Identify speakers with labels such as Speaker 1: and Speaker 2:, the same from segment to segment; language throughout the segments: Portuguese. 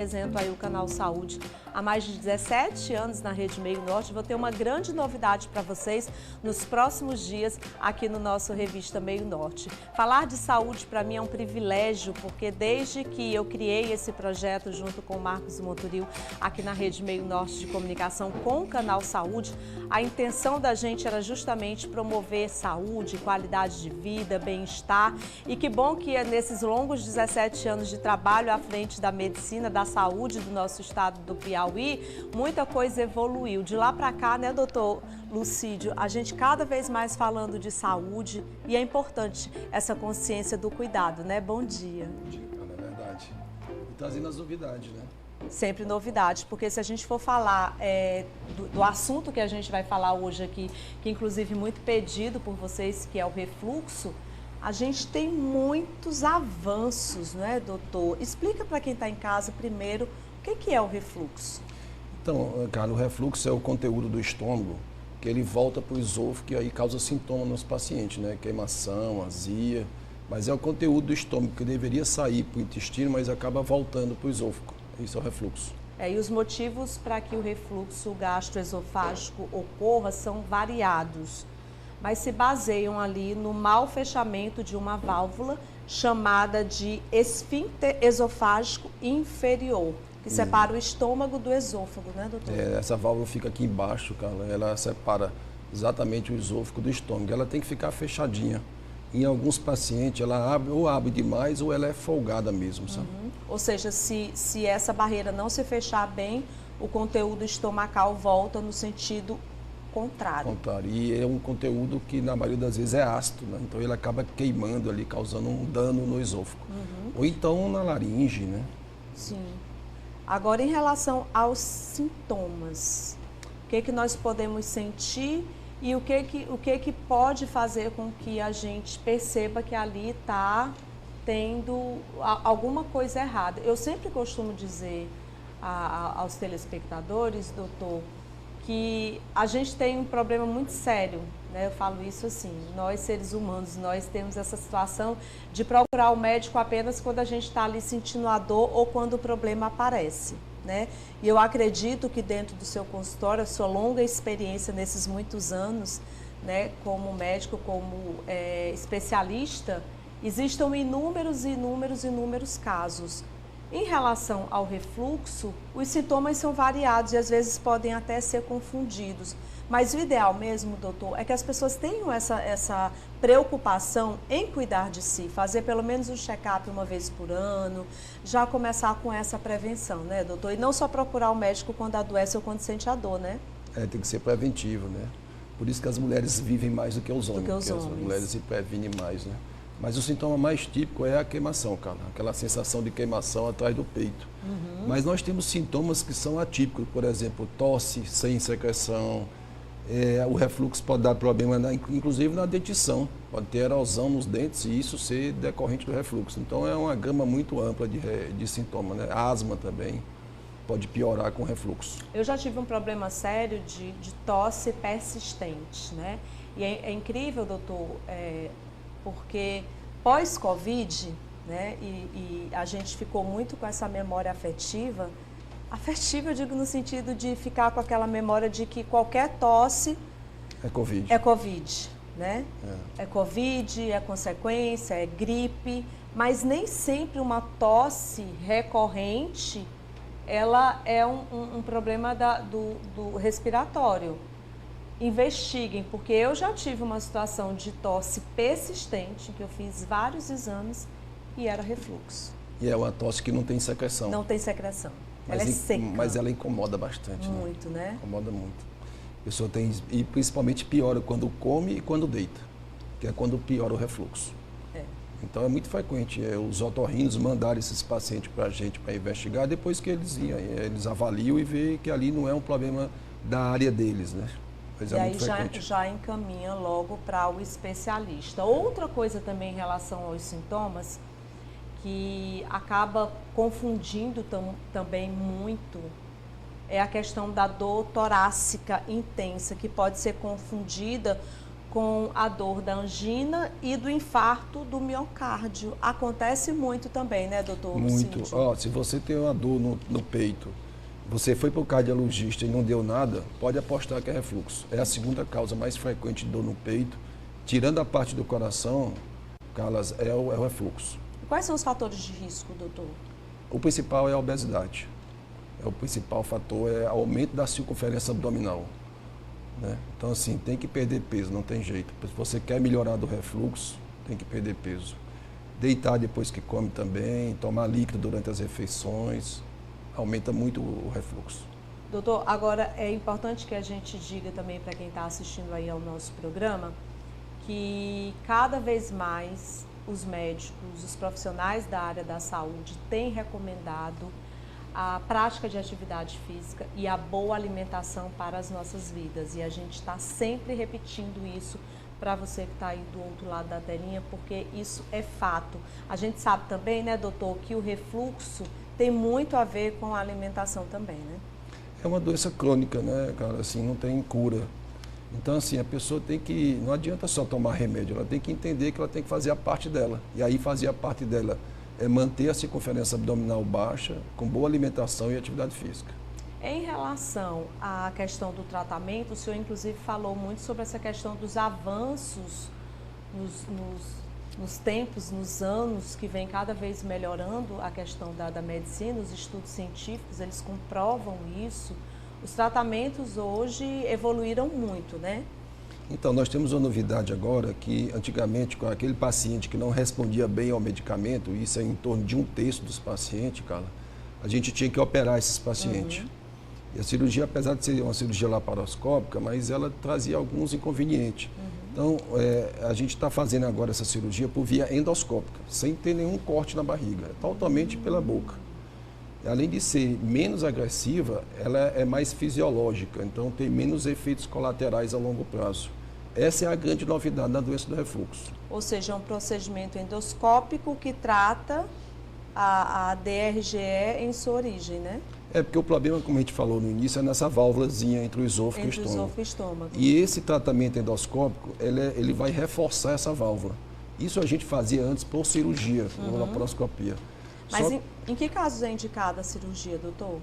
Speaker 1: Apresento aí o Canal Saúde há mais de 17 anos na Rede Meio Norte. Vou ter uma grande novidade para vocês nos próximos dias aqui no nosso Revista Meio Norte. Falar de saúde para mim é um privilégio, porque desde que eu criei esse projeto junto com o Marcos Monturil aqui na Rede Meio Norte de Comunicação com o Canal Saúde, a intenção da gente era justamente promover saúde, qualidade de vida, bem-estar. E que bom que nesses longos 17 anos de trabalho à frente da medicina, da saúde do nosso estado do Piauí, muita coisa evoluiu. De lá para cá, né, doutor Lucídio, a gente cada vez mais falando de saúde e é importante essa consciência do cuidado, né? Bom dia.
Speaker 2: Bom dia, cara, é verdade. E trazendo as novidades, né?
Speaker 1: Sempre novidades, porque se a gente for falar do assunto que a gente vai falar hoje aqui, que inclusive muito pedido por vocês, que é o refluxo, a gente tem muitos avanços, não é, doutor? Explica para quem está em casa primeiro o que é o refluxo.
Speaker 2: Então, cara, o refluxo é o conteúdo do estômago que ele volta para o esôfago e aí causa sintomas nos pacientes, né? Queimação, azia, mas é o conteúdo do estômago que deveria sair para o intestino, mas acaba voltando para o esôfago. Isso é o refluxo.
Speaker 1: E os motivos para que o refluxo gastroesofágico ocorra são variados, mas se baseiam ali no mau fechamento de uma válvula chamada de esfíncter esofágico inferior, que separa o estômago do esôfago, né, doutor?
Speaker 2: Essa válvula fica aqui embaixo, Carla, ela separa exatamente o esôfago do estômago. Ela tem que ficar fechadinha. Em alguns pacientes, ela abre demais ou ela é folgada mesmo, sabe?
Speaker 1: Ou seja, se essa barreira não se fechar bem, o conteúdo estomacal volta no sentido contrário. E
Speaker 2: é um conteúdo que na maioria das vezes é ácido, né? Então ele acaba queimando ali, causando um dano no esôfago. Ou então na laringe, né?
Speaker 1: Sim. Agora, em relação aos sintomas, o que nós podemos sentir e o que pode fazer com que a gente perceba que ali está tendo alguma coisa errada? Eu sempre costumo dizer aos telespectadores, doutor, que a gente tem um problema muito sério, né? Eu falo isso assim, nós seres humanos, nós temos essa situação de procurar o médico apenas quando a gente está ali sentindo a dor ou quando o problema aparece, né? E eu acredito que dentro do seu consultório, a sua longa experiência nesses muitos anos, né, como médico, como especialista, existam inúmeros casos. Em relação ao refluxo, os sintomas são variados e às vezes podem até ser confundidos. Mas o ideal mesmo, doutor, é que as pessoas tenham essa preocupação em cuidar de si, fazer pelo menos um check-up uma vez por ano, já começar com essa prevenção, né, doutor? E não só procurar o médico quando adoece ou quando sente a dor, né?
Speaker 2: Tem que ser preventivo, né? Por isso que as mulheres vivem mais do que os homens,
Speaker 1: porque
Speaker 2: as mulheres se previnem mais, né? Mas o sintoma mais típico é a queimação, cara. Aquela sensação de queimação atrás do peito. Mas nós temos sintomas que são atípicos, por exemplo, tosse sem secreção. O refluxo pode dar problema, inclusive na dentição. Pode ter erosão nos dentes e isso ser decorrente do refluxo. Então é uma gama muito ampla de sintomas, né? Asma também pode piorar com refluxo.
Speaker 1: Eu já tive um problema sério de tosse persistente, né? E é incrível, doutor, porque pós-Covid, né, e a gente ficou muito com essa memória afetiva, eu digo no sentido de ficar com aquela memória de que qualquer tosse
Speaker 2: é Covid,
Speaker 1: né? É Covid, é consequência, é gripe, mas nem sempre uma tosse recorrente, ela é um problema do respiratório. Investiguem, porque eu já tive uma situação de tosse persistente, que eu fiz vários exames e era refluxo.
Speaker 2: E é uma tosse que não tem secreção.
Speaker 1: Não tem secreção. Ela é seca.
Speaker 2: Mas ela incomoda bastante.
Speaker 1: Muito, né?
Speaker 2: Incomoda muito. A pessoa tem, e principalmente piora quando come e quando deita, que é quando piora o refluxo. Então é muito frequente os otorrinos mandarem esses pacientes para a gente para investigar, depois que eles avaliam e veem que ali não é um problema da área deles, né?
Speaker 1: E aí já encaminha logo para o especialista. Outra coisa também em relação aos sintomas, que acaba confundindo também muito, é a questão da dor torácica intensa, que pode ser confundida com a dor da angina e do infarto do miocárdio. Acontece muito também, né, doutor?
Speaker 2: Muito. Ó, se você tem uma dor no peito, você foi para o cardiologista e não deu nada, pode apostar que é refluxo. É a segunda causa mais frequente de dor no peito. Tirando a parte do coração, Carlas, é o refluxo.
Speaker 1: Quais são os fatores de risco, doutor?
Speaker 2: O principal é a obesidade. O principal fator é o aumento da circunferência abdominal. Né? Então, assim, tem que perder peso, não tem jeito. Se você quer melhorar do refluxo, tem que perder peso. Deitar depois que come também, tomar líquido durante as refeições, aumenta muito o refluxo.
Speaker 1: Doutor, agora é importante que a gente diga também para quem está assistindo aí ao nosso programa, que cada vez mais os médicos, os profissionais da área da saúde têm recomendado a prática de atividade física e a boa alimentação para as nossas vidas. E a gente está sempre repetindo isso para você que está aí do outro lado da telinha, porque isso é fato. A gente sabe também, né, doutor, que o refluxo tem muito a ver com a alimentação também, né?
Speaker 2: É uma doença crônica, né, cara? Assim, não tem cura. Então, assim, a pessoa tem que... Não adianta só tomar remédio, ela tem que entender que ela tem que fazer a parte dela. E aí, fazer a parte dela é manter a circunferência abdominal baixa, com boa alimentação e atividade física.
Speaker 1: Em relação à questão do tratamento, o senhor inclusive falou muito sobre essa questão dos avanços nos tempos, nos anos, que vem cada vez melhorando a questão da medicina, os estudos científicos, eles comprovam isso. Os tratamentos hoje evoluíram muito, né?
Speaker 2: Então, nós temos uma novidade agora que, antigamente, com aquele paciente que não respondia bem ao medicamento, isso é em torno de 1/3 dos pacientes, Carla, a gente tinha que operar esses pacientes. E a cirurgia, apesar de ser uma cirurgia laparoscópica, mas ela trazia alguns inconvenientes. Então, a gente está fazendo agora essa cirurgia por via endoscópica, sem ter nenhum corte na barriga, totalmente pela boca. Além de ser menos agressiva, ela é mais fisiológica, então tem menos efeitos colaterais a longo prazo. Essa é a grande novidade na doença do refluxo.
Speaker 1: Ou seja, é um procedimento endoscópico que trata a DRGE em sua origem, né?
Speaker 2: É porque o problema, como a gente falou no início, é nessa válvulazinha entre o esôfago e o estômago. E esse tratamento endoscópico, ele vai reforçar essa válvula. Isso a gente fazia antes por cirurgia, por laparoscopia.
Speaker 1: Mas em que casos é indicada a cirurgia, doutor?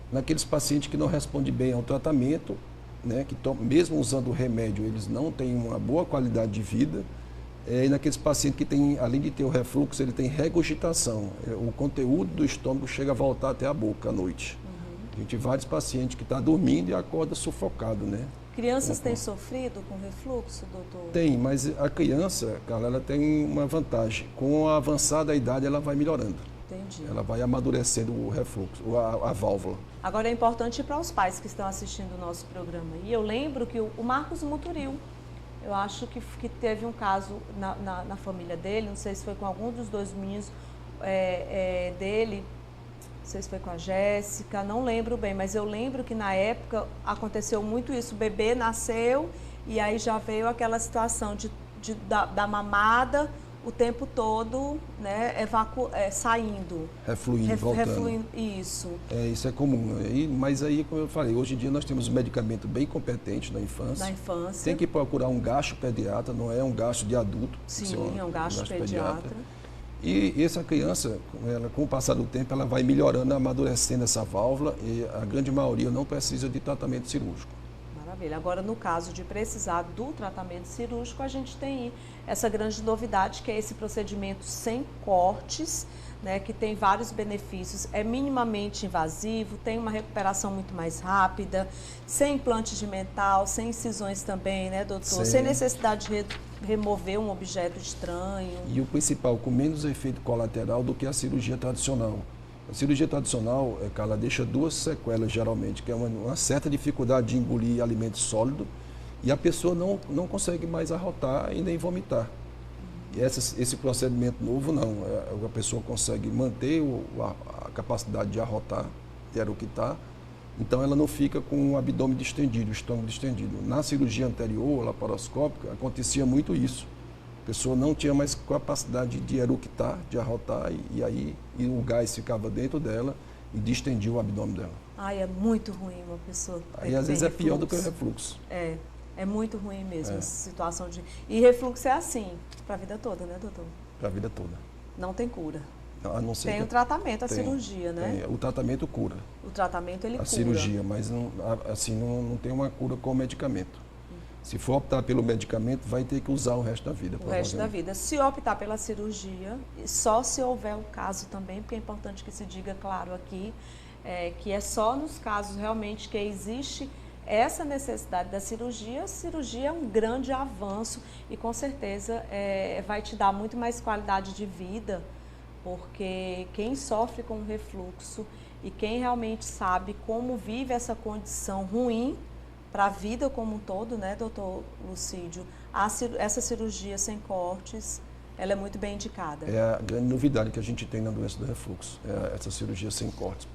Speaker 2: Naqueles pacientes que não respondem bem ao tratamento, né, que mesmo usando o remédio, eles não têm uma boa qualidade de vida. E naqueles pacientes que têm, além de ter o refluxo, ele tem regurgitação. O conteúdo do estômago chega a voltar até a boca à noite. A gente tem vários pacientes que estão dormindo e acorda sufocado, né?
Speaker 1: Crianças têm sofrido com refluxo, doutor?
Speaker 2: Tem, mas a criança, Carla, ela tem uma vantagem. Com a avançada idade, ela vai melhorando.
Speaker 1: Entendi.
Speaker 2: Ela vai amadurecendo o refluxo, a válvula.
Speaker 1: Agora é importante para os pais que estão assistindo o nosso programa. E eu lembro que o Marcos Muturil, eu acho que teve um caso na família dele, não sei se foi com algum dos dois meninos dele, não sei se foi com a Jéssica, não lembro bem, mas eu lembro que na época aconteceu muito isso. O bebê nasceu e aí já veio aquela situação da mamada o tempo todo, né, saindo.
Speaker 2: Refluindo, voltando.
Speaker 1: Refluindo, isso.
Speaker 2: Isso é comum. Mas aí, como eu falei, hoje em dia nós temos um medicamento bem competente na infância.
Speaker 1: Na infância.
Speaker 2: Tem que procurar um gastropediatra, não é um gastro de adulto.
Speaker 1: Sim, é um gastropediatra.
Speaker 2: E essa criança, com o passar do tempo, ela vai melhorando, amadurecendo essa válvula e a grande maioria não precisa de tratamento cirúrgico.
Speaker 1: Maravilha. Agora, no caso de precisar do tratamento cirúrgico, a gente tem essa grande novidade, que é esse procedimento sem cortes, né, que tem vários benefícios, é minimamente invasivo, tem uma recuperação muito mais rápida, sem implante de metal, sem incisões também, né, doutor? Sem necessidade de remover um objeto estranho.
Speaker 2: E o principal, com menos efeito colateral do que a cirurgia tradicional. A cirurgia tradicional, ela deixa duas sequelas, geralmente, que é uma certa dificuldade de engolir alimento sólido e a pessoa não consegue mais arrotar e nem vomitar. E esse procedimento novo, não. A pessoa consegue manter a capacidade de arrotar, de eructar, então ela não fica com o abdômen distendido, o estômago distendido. Na cirurgia anterior, laparoscópica, acontecia muito isso. A pessoa não tinha mais capacidade de eructar, de arrotar, e o gás ficava dentro dela e distendia o abdômen dela.
Speaker 1: Ai, é muito ruim uma pessoa.
Speaker 2: Aí às vezes é pior do que o refluxo.
Speaker 1: É muito ruim mesmo
Speaker 2: É.
Speaker 1: essa situação de... E refluxo é assim, para a vida toda, né, doutor?
Speaker 2: Para a vida toda.
Speaker 1: Não tem cura.
Speaker 2: A não ser
Speaker 1: Tem
Speaker 2: que
Speaker 1: o tratamento, a
Speaker 2: tem,
Speaker 1: cirurgia, né?
Speaker 2: tem. O tratamento cura.
Speaker 1: O tratamento, ele
Speaker 2: A
Speaker 1: cura.
Speaker 2: cirurgia, mas não, assim, não tem uma cura com o medicamento. Se for optar pelo medicamento, vai ter que usar o resto da vida.
Speaker 1: O resto da vida. Se optar pela cirurgia, só se houver o caso também, porque é importante que se diga claro aqui, que é só nos casos realmente que existe essa necessidade da cirurgia. A cirurgia é um grande avanço e com certeza vai te dar muito mais qualidade de vida, porque quem sofre com refluxo e quem realmente sabe como vive essa condição ruim para a vida como um todo, né, doutor Lucídio, essa cirurgia sem cortes, ela é muito bem indicada.
Speaker 2: É a grande novidade que a gente tem na doença do refluxo, essa cirurgia sem cortes,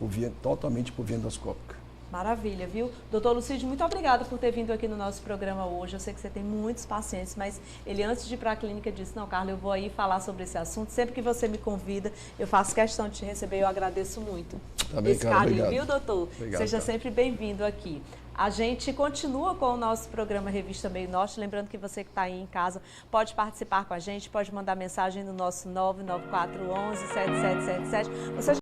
Speaker 2: totalmente por via endoscópica.
Speaker 1: Maravilha, viu? Doutor Lucídio, muito obrigada por ter vindo aqui no nosso programa hoje. Eu sei que você tem muitos pacientes, mas ele antes de ir para a clínica disse, não, Carla, eu vou aí falar sobre esse assunto. Sempre que você me convida, eu faço questão de te receber e eu agradeço muito.
Speaker 2: Tá bem,
Speaker 1: esse carinho,
Speaker 2: obrigado.
Speaker 1: Viu, doutor?
Speaker 2: Obrigado,
Speaker 1: Seja
Speaker 2: cara.
Speaker 1: sempre bem-vindo aqui. A gente continua com o nosso programa Revista Meio Norte. Lembrando que você que está aí em casa pode participar com a gente, pode mandar mensagem no nosso 99411-7777. Você